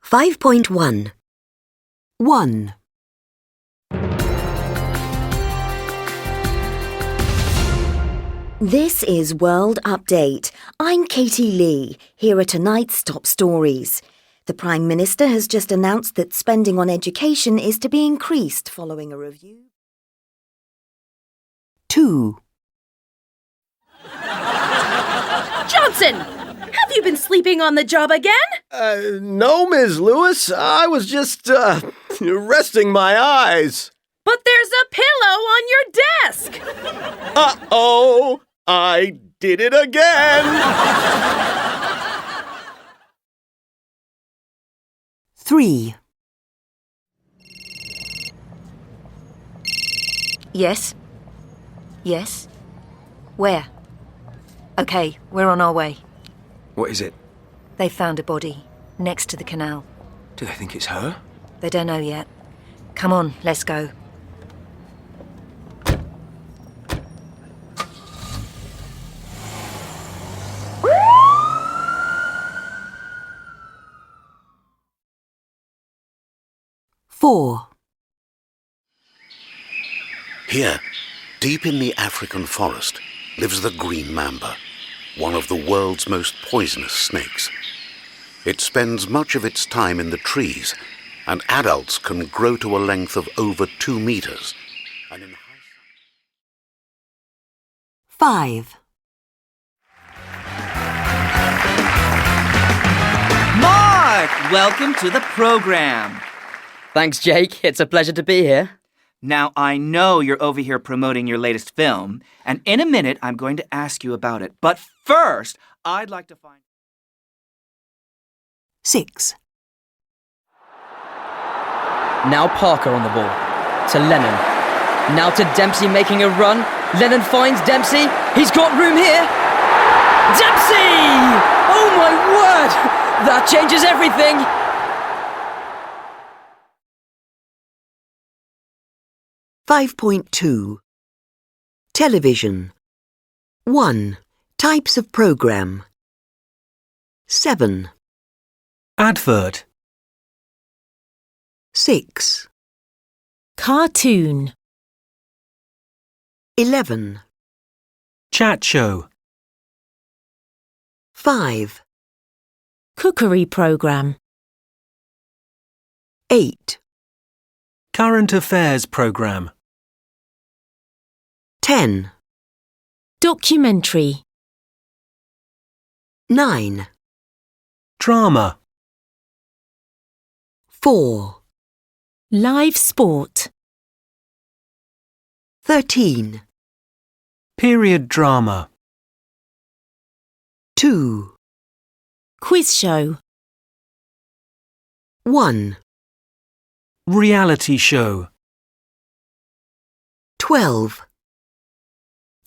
5.1 1. This is World Update. I'm Katie Lee. Here are tonight's top stories. The Prime Minister has just announced that spending on education is to be increased following a review. 2. Johnson! Have you been sleeping on the job again? No, Ms. Lewis. I was just, resting my eyes. But there's a pillow on your desk! Uh-oh! I did it again! 3. Yes? Yes? Where? OK, we're on our way. What is it? They found a body, next to the canal. Do they think it's her? They don't know yet. Come on, let's go. Four. Here, deep in the African forest, lives the green mamba, one of the world's most poisonous snakes. It spends much of its time in the trees, and adults can grow to a length of over 2 meters. And in 5. Mark! Welcome to the program. Thanks, Jake. It's a pleasure to be here. Now, I know you're over here promoting your latest film, and in a minute I'm going to ask you about it. But first, I'd like to find... 6. Now Parker on the ball. To Lennon. Now to Dempsey making a run. Lennon finds Dempsey. He's got room here. Dempsey! Oh my word! That changes everything! (5.2) Television. 1. Types of program. 7. Advert. 6. Cartoon. 11. Chat show. 5. Cookery program. 8. Current affairs program. 10. Documentary. 9. Drama. 4. Live sport. 13. Period drama. 2. Quiz show. 1. Reality show. 12.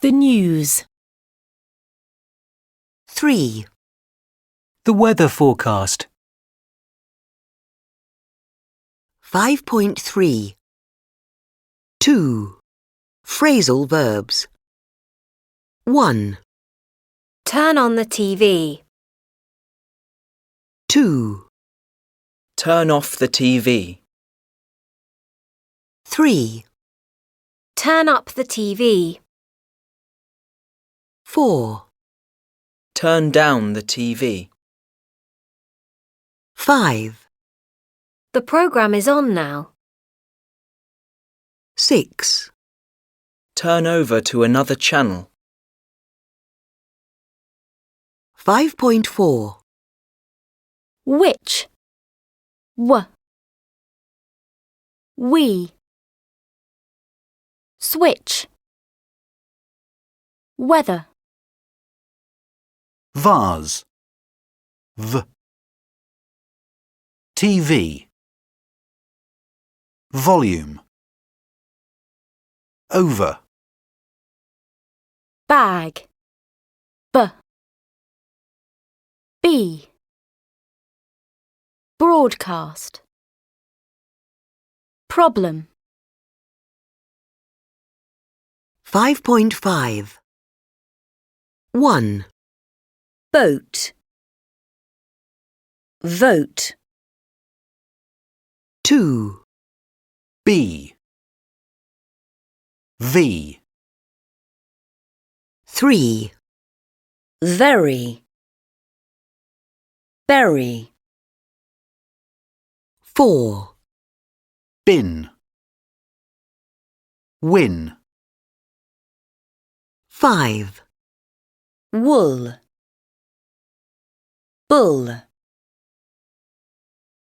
The news. 3. The weather forecast. 5.3 2. Phrasal verbs. 1. Turn on the TV. 2. Turn off the TV. 3. Turn up the TV. 4. Turn down the TV. 5. The program is on now. 6. Turn over to another channel. 5.4 Which? We. Switch. Weather. vase, TV, volume, over, Bag. B. Broadcast. Problem. 5.5 1. Boat. Vote. 2, B. V. 3, very, berry, 4, Bin. Win. 5, wool, bull,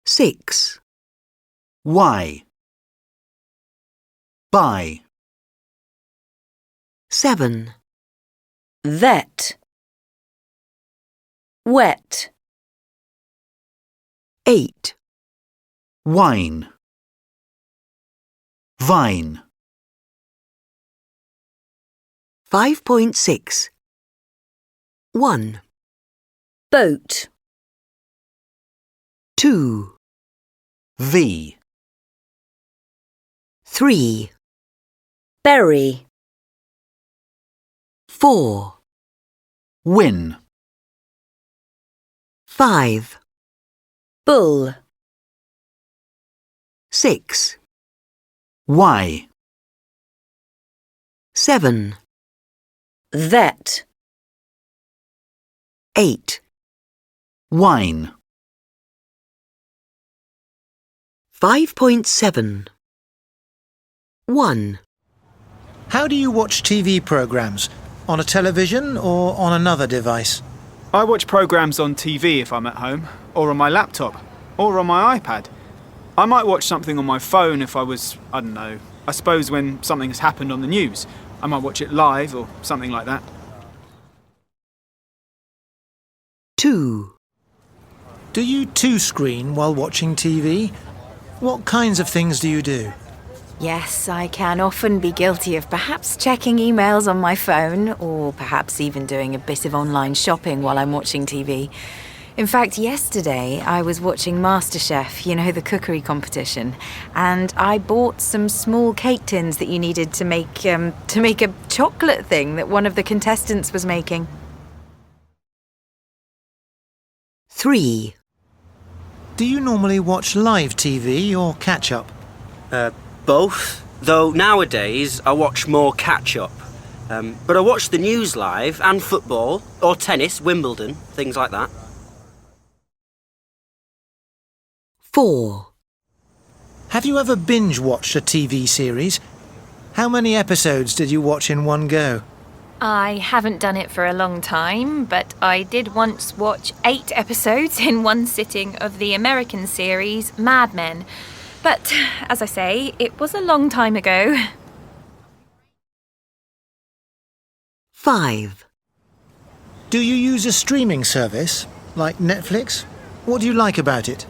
6, Y. Buy. 7, vet, wet, 8, Wine. Vine. 5.6. 1, boat, 2, V. 3, berry, 4, Win. 5, bull, 6, Y. 7, vet, 8, Wine. 5.7. 1, How do you watch TV programs? On a television or on another device? I watch programs on TV if I'm at home, or on my laptop, or on my iPad. I might watch something on my phone if I was, I don't know, I suppose when something has happened on the news. I might watch it live or something like that. 2, Do you two-screen while watching TV? What kinds of things do you do? Yes, I can often be guilty of perhaps checking emails on my phone, or perhaps even doing a bit of online shopping while I'm watching TV. In fact, yesterday I was watching MasterChef, you know, the cookery competition, and I bought some small cake tins that you needed to make a chocolate thing that one of the contestants was making. 3, Do you normally watch live TV or catch-up? Both, though nowadays I watch more catch-up. But I watch the news live and football, or tennis, Wimbledon, things like that. 4, Have you ever binge-watched a TV series? How many episodes did you watch in one go? I haven't done it for a long time, but I did once watch 8 episodes in one sitting of the American series Mad Men. But, as I say, it was a long time ago. 5, Do you use a streaming service, like Netflix? What do you like about it?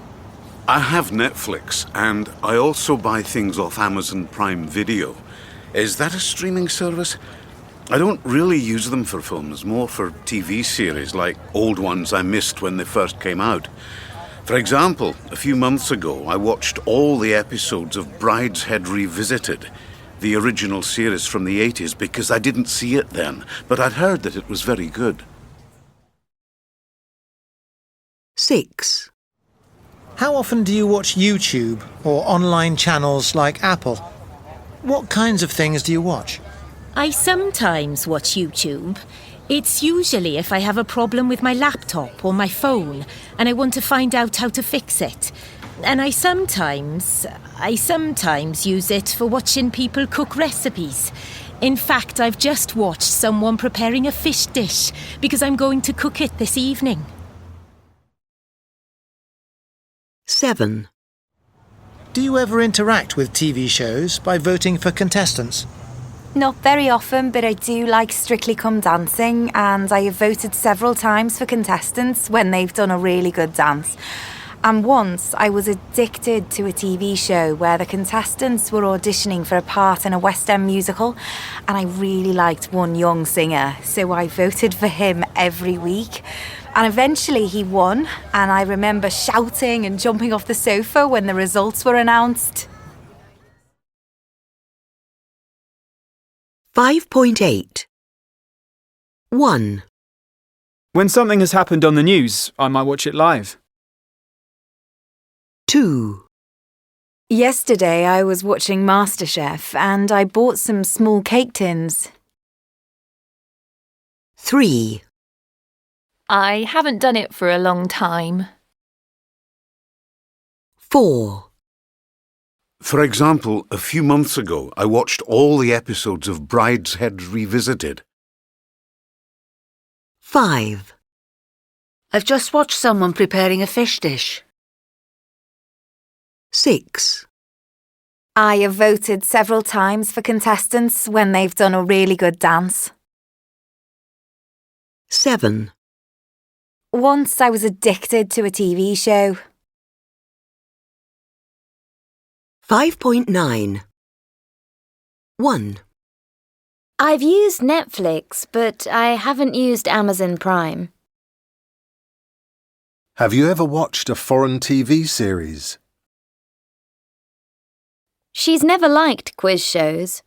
I have Netflix, and I also buy things off Amazon Prime Video. Is that a streaming service? I don't really use them for films, more for TV series, like old ones I missed when they first came out. For example, a few months ago, I watched all the episodes of Brideshead Revisited, the original series from the 80s, because I didn't see it then, but I'd heard that it was very good. 6, How often do you watch YouTube or online channels like Apple? What kinds of things do you watch? I sometimes watch YouTube. It's usually if I have a problem with my laptop or my phone and I want to find out how to fix it. And I sometimes use it for watching people cook recipes. In fact, I've just watched someone preparing a fish dish because I'm going to cook it this evening. 7, Do you ever interact with TV shows by voting for contestants? Not very often, but I do like Strictly Come Dancing, and I have voted several times for contestants when they've done a really good dance. And once I was addicted to a TV show where the contestants were auditioning for a part in a West End musical, and I really liked one young singer, so I voted for him every week. And eventually he won, and I remember shouting and jumping off the sofa when the results were announced. 5.8. 1, When something has happened on the news, I might watch it live. 2, Yesterday I was watching MasterChef and I bought some small cake tins. 3. I haven't done it for a long time. 4. For example, a few months ago, I watched all the episodes of Brideshead Revisited. 5. I've just watched someone preparing a fish dish. 6. I have voted several times for contestants when they've done a really good dance. 7. Once I was addicted to a TV show. 5.9. 1. I've used Netflix, but I haven't used Amazon Prime. Have you ever watched a foreign TV series? She's never liked quiz shows.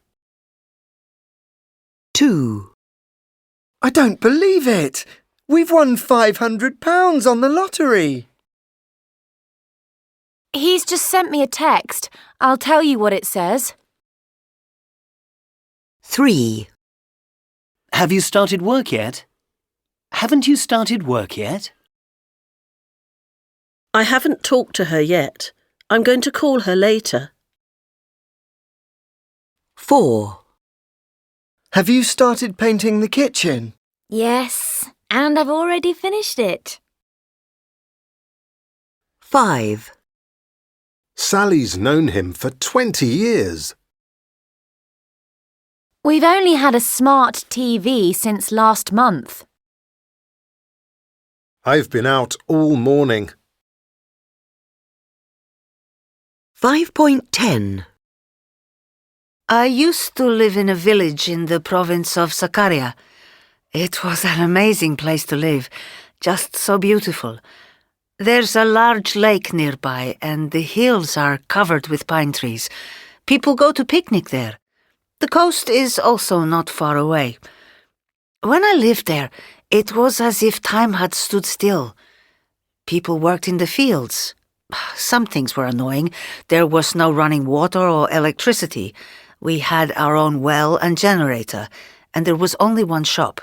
2. I don't believe it! We've won £500 on the lottery! He's just sent me a text. I'll tell you what it says. 3. Have you started work yet? Haven't you started work yet? I haven't talked to her yet. I'm going to call her later. 4. Have you started painting the kitchen? Yes, and I've already finished it. 5. Sally's known him for 20 years. We've only had a smart TV since last month. I've been out all morning. 5.10. I used to live in a village in the province of Sakarya. It was an amazing place to live, just so beautiful. There's a large lake nearby and the hills are covered with pine trees. People go to picnic there. The coast is also not far away. When I lived there, it was as if time had stood still. People worked in the fields. Some things were annoying. There was no running water or electricity. We had our own well and generator, and there was only one shop.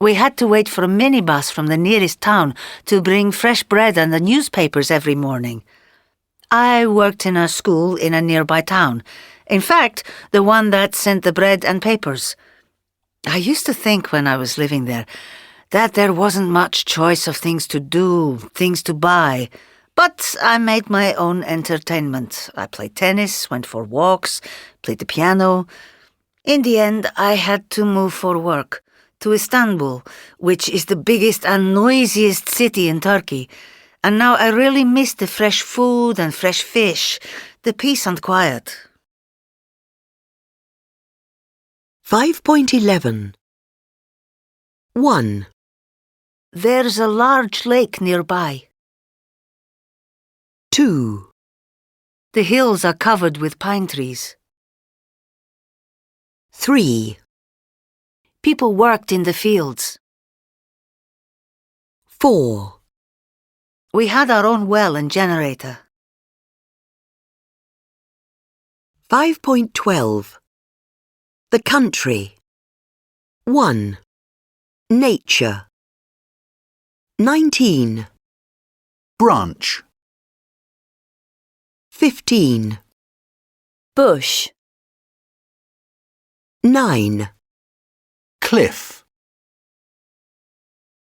We had to wait for a minibus from the nearest town to bring fresh bread and the newspapers every morning. I worked in a school in a nearby town. In fact, the one that sent the bread and papers. I used to think when I was living there that there wasn't much choice of things to do, things to buy. But I made my own entertainment. I played tennis, went for walks, played the piano. In the end, I had to move for work to Istanbul, which is the biggest and noisiest city in Turkey. And now I really miss the fresh food and fresh fish, the peace and quiet. 5.11. 1. There's a large lake nearby. 2. The hills are covered with pine trees. 3. People worked in the fields. 4. We had our own well and generator. 5.12. The country. 1. Nature. 19. Branch. 15. Bush. 9. Cliff.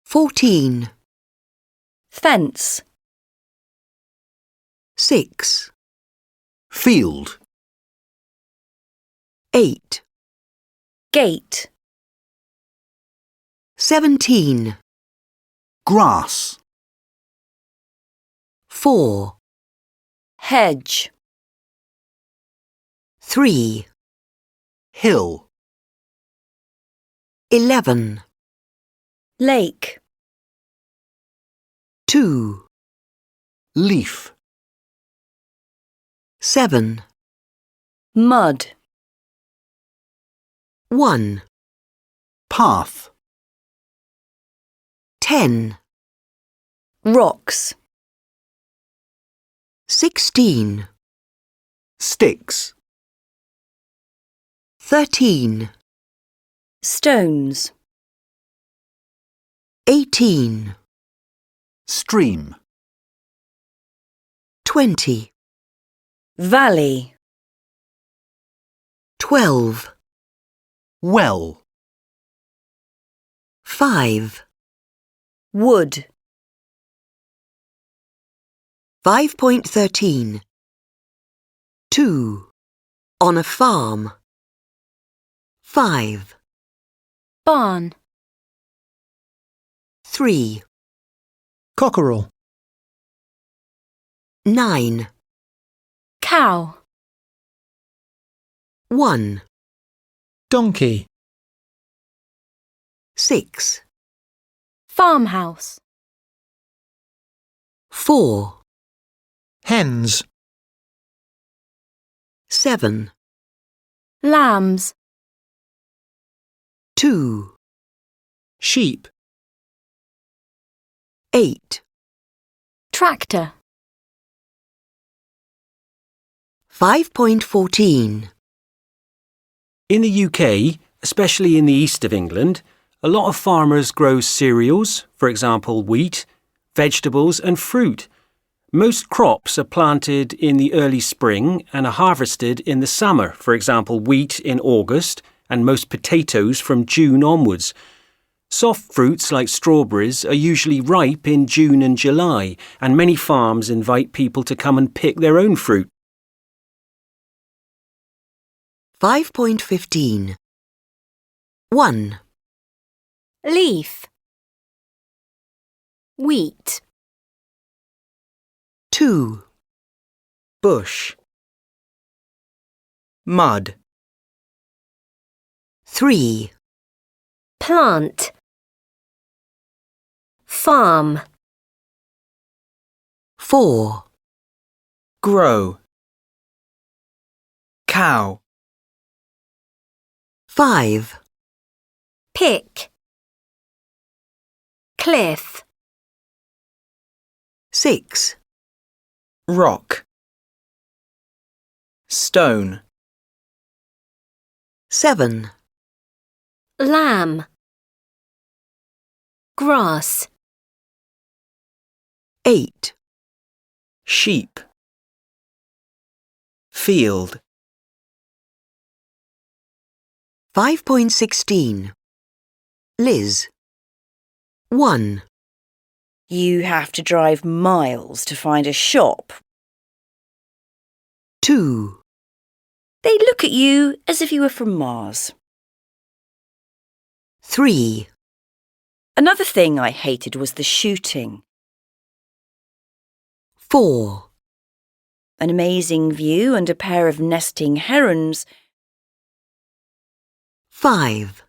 14. Fence. 6. Field. 8. Gate. 17. Grass. 4. Hedge. 3. Hill. 11. Lake. 2. Leaf. 7. Mud. 1. Path. 10. Rocks. 16. Sticks. 13, Stones. 18, Stream. 20, Valley. 12, Well. 5, Wood. 5.13. 2. On a farm. 5, Barn. 3, Cockerel. 9, Cow. 1, Donkey. 6, Farmhouse. 4, Hens. 7, Lambs. 2, Sheep. 8, Tractor. 5.14. In the UK, especially in the east of England, a lot of farmers grow cereals, for example wheat, vegetables and fruit. Most crops are planted in the early spring and are harvested in the summer, for example wheat in August and most potatoes from June onwards. Soft fruits like strawberries are usually ripe in June and July, and many farms invite people to come and pick their own fruit. 5.15. 1, Leaf. Wheat. 2, Bush. Mud. 3, Plant. Farm. 4, Grow. Cow. 5, Pick. Cliff. 6, Rock. Stone. 7, Lamb. Grass. 8, Sheep. Field. 5.16. Liz. 1, You have to drive miles to find a shop. 2, They look at you as if you were from Mars. 3, Another thing I hated was the shooting. 4, An amazing view and a pair of nesting herons. 5,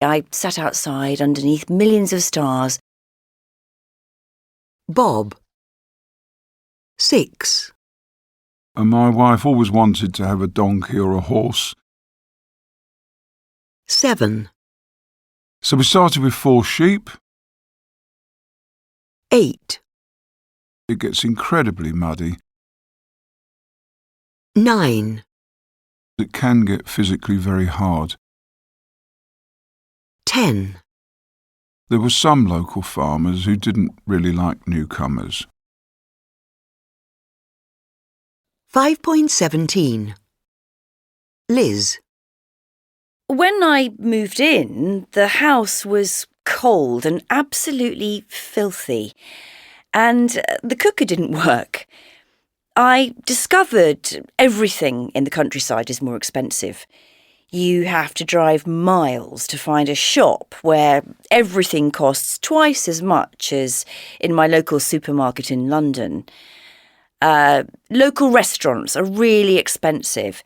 I sat outside underneath millions of stars. Bob. 6, And my wife always wanted to have a donkey or a horse. 7, So we started with 4 sheep. 8, It gets incredibly muddy. 9, It can get physically very hard. 10, There were some local farmers who didn't really like newcomers. 5.17. Liz. When I moved in, the house was cold and absolutely filthy, and the cooker didn't work. I discovered everything in the countryside is more expensive. You have to drive miles to find a shop where everything costs twice as much as in my local supermarket in London. Local restaurants are really expensive,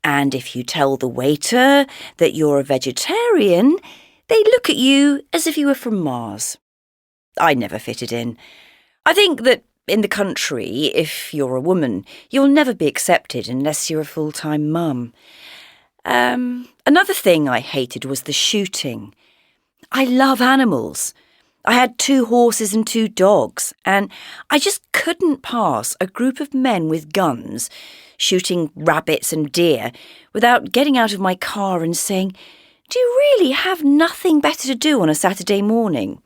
and if you tell the waiter that you're a vegetarian, they look at you as if you were from Mars. I never fitted in. I think that in the country, if you're a woman, you'll never be accepted unless you're a full-time mum. Another thing I hated was the shooting. I love animals, I had 2 horses and 2 dogs, and I just couldn't pass a group of men with guns shooting rabbits and deer without getting out of my car and saying, "Do you really have nothing better to do on a Saturday morning?"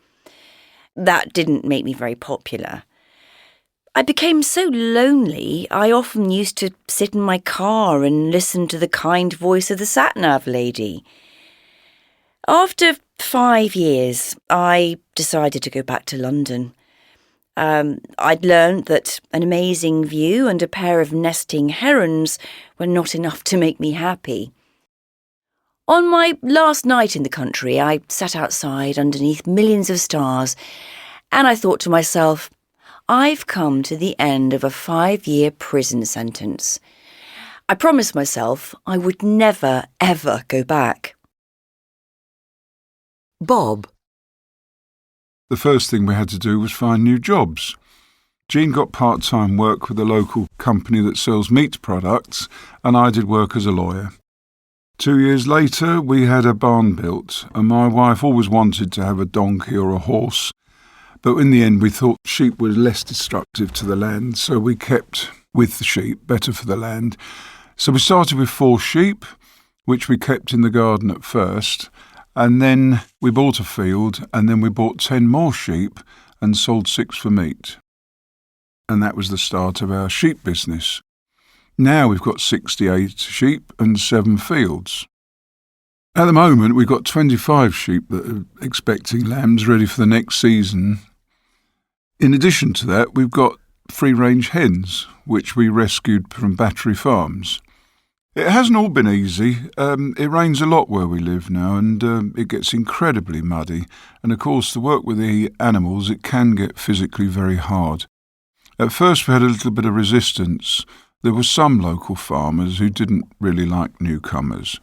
That didn't make me very popular. I became so lonely, I often used to sit in my car and listen to the kind voice of the sat-nav lady. After 5 years, I decided to go back to London. I'd learned that an amazing view and a pair of nesting herons were not enough to make me happy. On my last night in the country, I sat outside underneath millions of stars, and I thought to myself, I've come to the end of a 5-year prison sentence. I promised myself I would never, ever go back. Bob. The first thing we had to do was find new jobs. Jean got part-time work with a local company that sells meat products, and I did work as a lawyer. 2 years later, we had a barn built, and my wife always wanted to have a donkey or a horse. But in the end, we thought sheep were less destructive to the land, so we kept with the sheep, better for the land. So we started with 4 sheep, which we kept in the garden at first, and then we bought a field, and then we bought 10 more sheep and sold 6 for meat. And that was the start of our sheep business. Now we've got 68 sheep and 7 fields. At the moment, we've got 25 sheep that are expecting lambs ready for the next season. In addition to that, we've got free-range hens, which we rescued from Battery Farms. It hasn't all been easy. It rains a lot where we live now, and it gets incredibly muddy. And of course, to work with the animals, it can get physically very hard. At first, we had a little bit of resistance. There were some local farmers who didn't really like newcomers.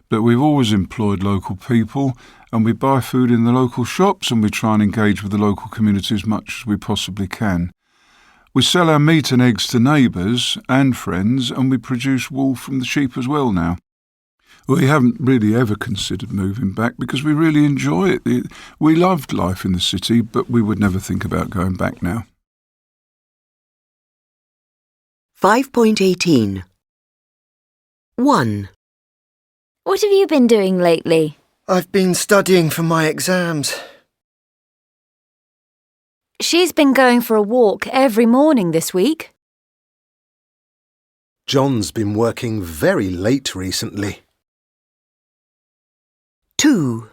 But we've always employed local people, and we buy food in the local shops, and we try and engage with the local community as much as we possibly can. We sell our meat and eggs to neighbours and friends, and we produce wool from the sheep as well now. We haven't really ever considered moving back because we really enjoy it. We loved life in the city, but we would never think about going back now. 5.18. 1. What have you been doing lately? I've been studying for my exams. She's been going for a walk every morning this week. John's been working very late recently. 2.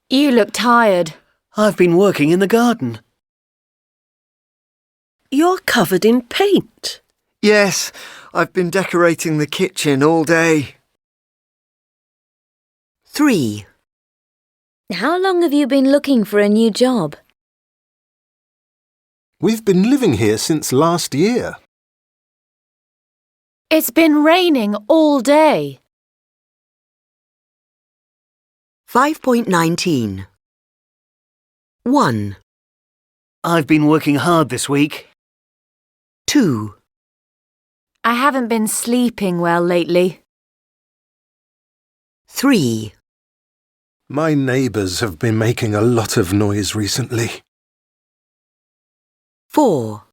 You look tired. I've been working in the garden. You're covered in paint. Yes, I've been decorating the kitchen all day. 3. How long have you been looking for a new job? We've been living here since last year. It's been raining all day. 5.19. 1. I've been working hard this week. 2. I haven't been sleeping well lately. 3. My neighbours have been making a lot of noise recently. 4.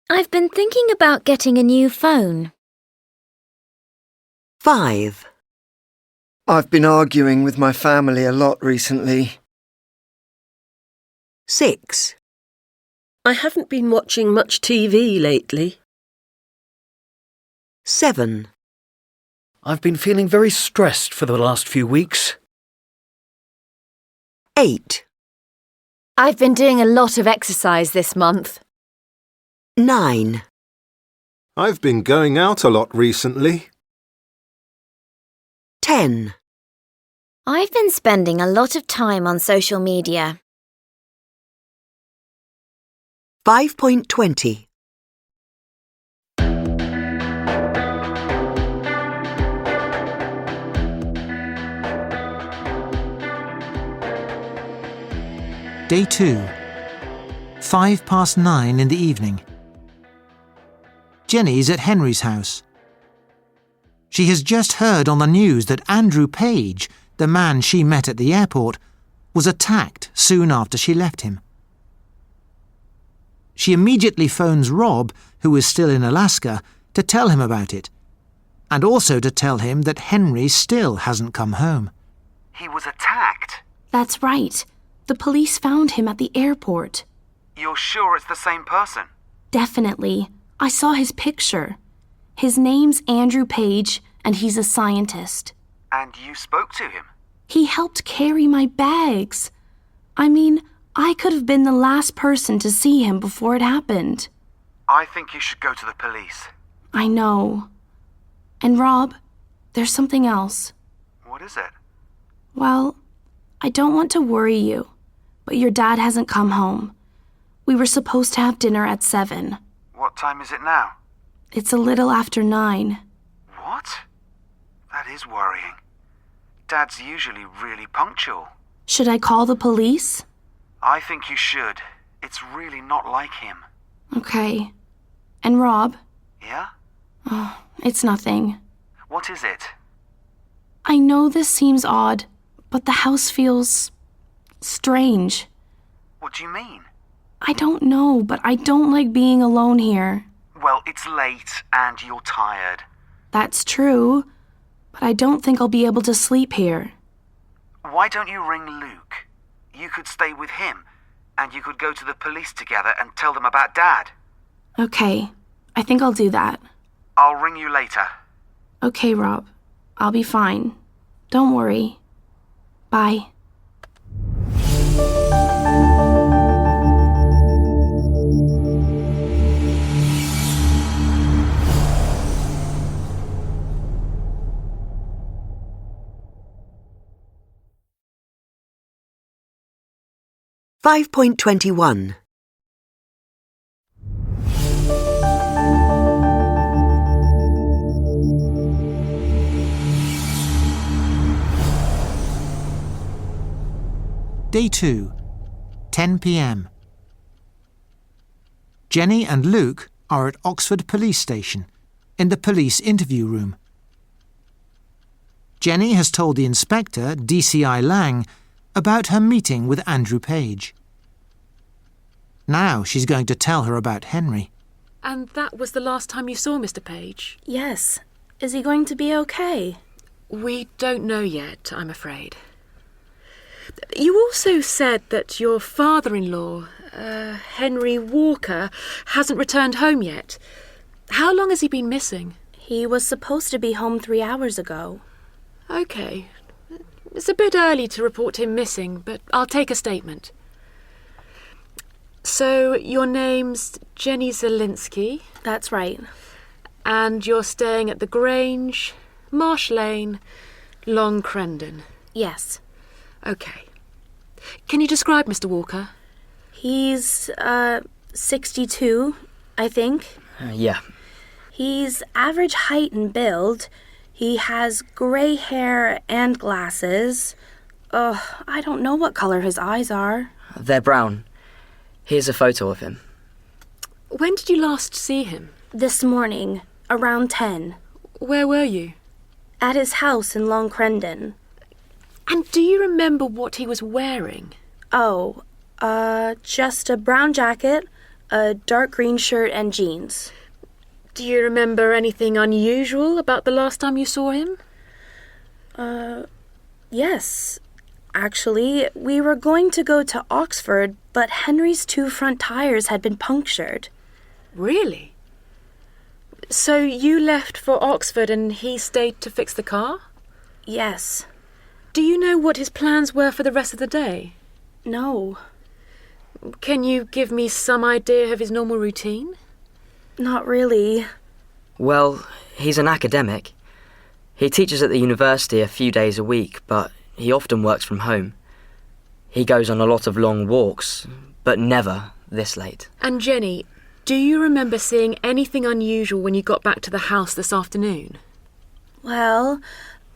I've been thinking about getting a new phone. 5. I've been arguing with my family a lot recently. 6. I haven't been watching much TV lately. 7. I've been feeling very stressed for the last few weeks. 8. I've been doing a lot of exercise this month. 9. I've been going out a lot recently. 10. I've been spending a lot of time on social media. 5.20. Day 2. 9:05 in the evening. Jenny's at Henry's house. She has just heard on the news that Andrew Page, the man she met at the airport, was attacked soon after she left him. She immediately phones Rob, who is still in Alaska, to tell him about it, and also to tell him that Henry still hasn't come home. He was attacked? That's right. The police found him at the airport. You're sure it's the same person? Definitely. I saw his picture. His name's Andrew Page, and he's a scientist. And you spoke to him? He helped carry my bags. I mean, I could have been the last person to see him before it happened. I think you should go to the police. I know. And Rob, there's something else. What is it? Well, I don't want to worry you, but your dad hasn't come home. We were supposed to have dinner at 7. What time is it now? It's a little after 9. What? That is worrying. Dad's usually really punctual. Should I call the police? I think you should. It's really not like him. Okay. And Rob? Yeah? Oh, it's nothing. What is it? I know this seems odd, but the house feels strange. What do you mean? I don't know, but I don't like being alone here. Well, it's late and you're tired. That's true, but I don't think I'll be able to sleep here. Why don't you ring Luke? You could stay with him, and you could go to the police together and tell them about Dad. Okay, I think I'll do that. I'll ring you later. Okay, Rob. I'll be fine. Don't worry. Bye. .21 Day 2, 10 p.m. Jenny and Luke are at Oxford Police Station, in the police interview room. Jenny has told the inspector, DCI Lang, about her meeting with Andrew Page. Now she's going to tell her about Henry. And that was the last time you saw Mr. Page? Yes. Is he going to be okay? We don't know yet, I'm afraid. You also said that your father-in-law, Henry Walker, hasn't returned home yet. How long has he been missing? He was supposed to be home 3 hours ago. OK. It's a bit early to report him missing, but I'll take a statement. So, your name's Jenny Zielinski? That's right. And you're staying at the Grange, Marsh Lane, Long Crendon? Yes. OK. Can you describe Mr. Walker? He's, 62, I think. Yeah. He's average height and build. He has grey hair and glasses. I don't know what colour his eyes are. They're brown. Here's a photo of him. When did you last see him? This morning, around 10. Where were you? At his house in Long Crendon. And do you remember what he was wearing? Oh, just a brown jacket, a dark green shirt and jeans. Do you remember anything unusual about the last time you saw him? Yes. Actually, we were going to go to Oxford, but Henry's 2 front tires had been punctured. Really? So you left for Oxford and he stayed to fix the car? Yes. Do you know what his plans were for the rest of the day? No. Can you give me some idea of his normal routine? Not really. Well, he's an academic. He teaches at the university a few days a week, but he often works from home. He goes on a lot of long walks, but never this late. And Jenny, do you remember seeing anything unusual when you got back to the house this afternoon? Well,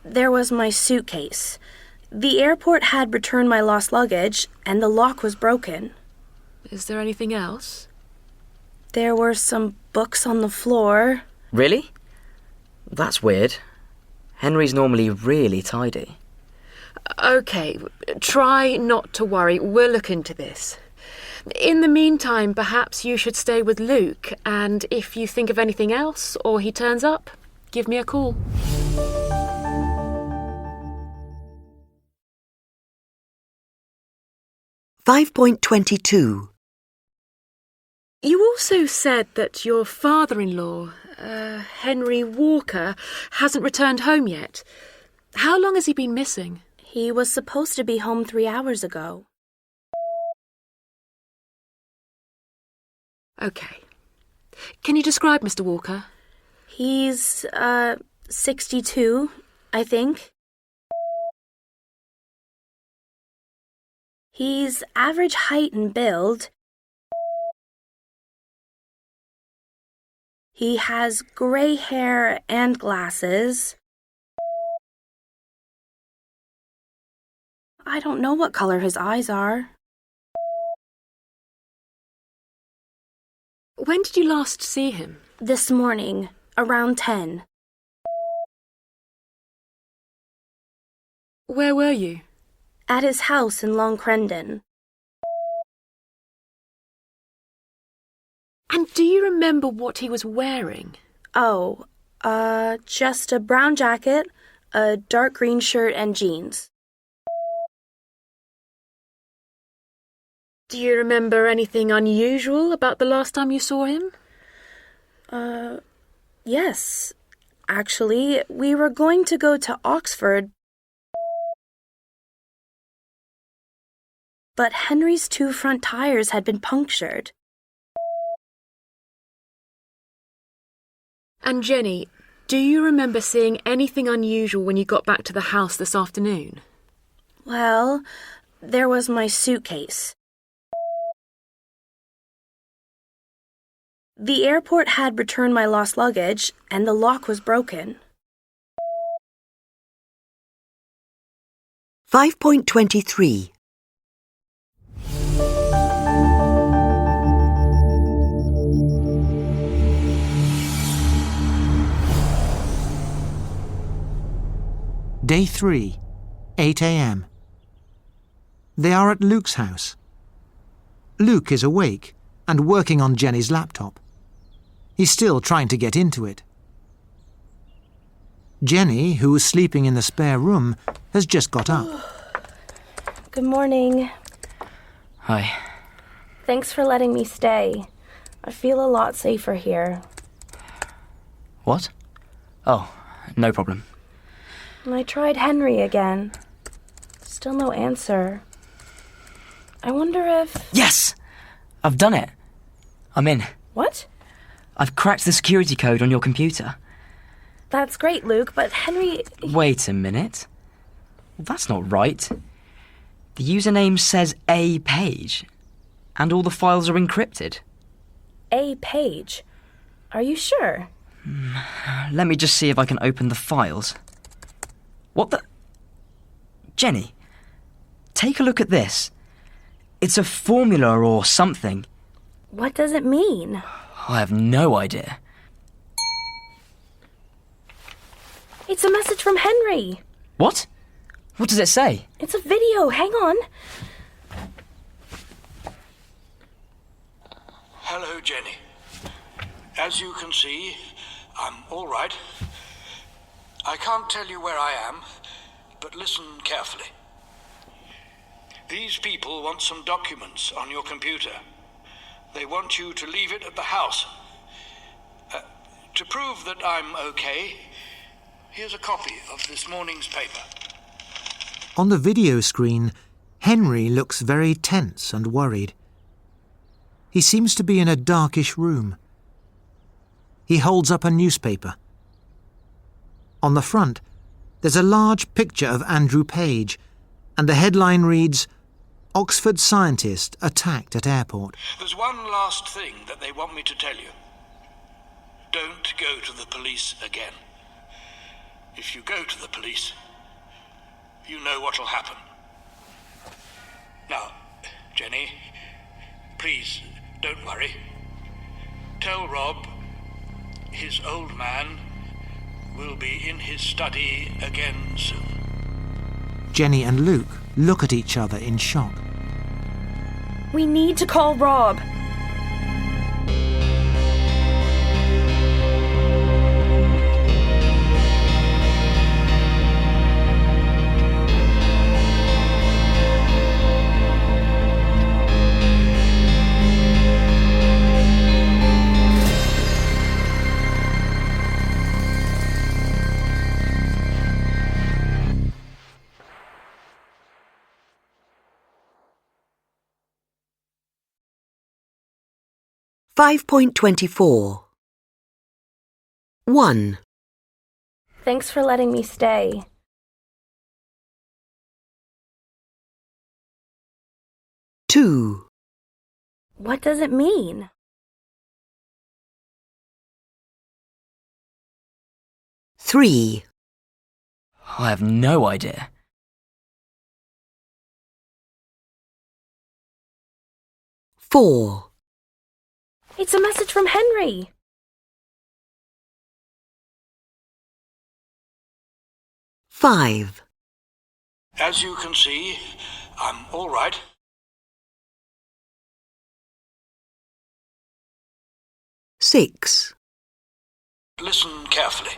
there was my suitcase. The airport had returned my lost luggage, and the lock was broken. Is there anything else? There were some books on the floor. Really? That's weird. Henry's normally really tidy. OK, try not to worry. We'll look into this. In the meantime, perhaps you should stay with Luke, and if you think of anything else or he turns up, give me a call. (5.22) You also said that your father-in-law, Henry Walker, hasn't returned home yet. How long has he been missing? He was supposed to be home 3 hours ago. OK. Can you describe Mr. Walker? He's, 62, I think. He's average height and build. He has grey hair and glasses. I don't know what color his eyes are. When did you last see him? This morning, around 10. Where were you? At his house in Long Crendon. And do you remember what he was wearing? Oh, just a brown jacket, a dark green shirt and jeans. Do you remember anything unusual about the last time you saw him? Yes. Actually, we were going to go to Oxford, but Henry's 2 front tires had been punctured. And Jenny, do you remember seeing anything unusual when you got back to the house this afternoon? Well, there was my suitcase. The airport had returned my lost luggage, and the lock was broken. 5.23 Day 3, 8 a.m. They are at Luke's house. Luke is awake and working on Jenny's laptop. He's still trying to get into it. Jenny, who was sleeping in the spare room, has just got up. Good morning. Hi. Thanks for letting me stay. I feel a lot safer here. What? Oh, no problem. I tried Henry again. Still no answer. I wonder if... Yes! I've done it. I'm in. What? I've cracked the security code on your computer. That's great, Luke, but Henry... Wait a minute. That's not right. The username says A page, and all the files are encrypted. A page? Are you sure? Let me just see if I can open the files. What the... Jenny, take a look at this. It's a formula or something. What does it mean? I have no idea. It's a message from Henry. What? What does it say? It's a video. Hang on. Hello, Jenny. As you can see, I'm all right. I can't tell you where I am, but listen carefully. These people want some documents on your computer. They want you to leave it at the house. To prove that I'm okay, here's a copy of this morning's paper. On the video screen, Henry looks very tense and worried. He seems to be in a darkish room. He holds up a newspaper. On the front, there's a large picture of Andrew Page, and the headline reads, "Oxford scientist attacked at airport." There's one last thing that they want me to tell you. Don't go to the police again. If you go to the police, you know what'll happen. Now, Jenny, please don't worry. Tell Rob his old man will be in his study again soon. Jenny and Luke look at each other in shock. We need to call Rob. Five 5.24. 1, Thanks for letting me stay. 2, What does it mean? 3, I have no idea. 4, It's a message from Henry. 5, As you can see, I'm all right. 6, Listen carefully.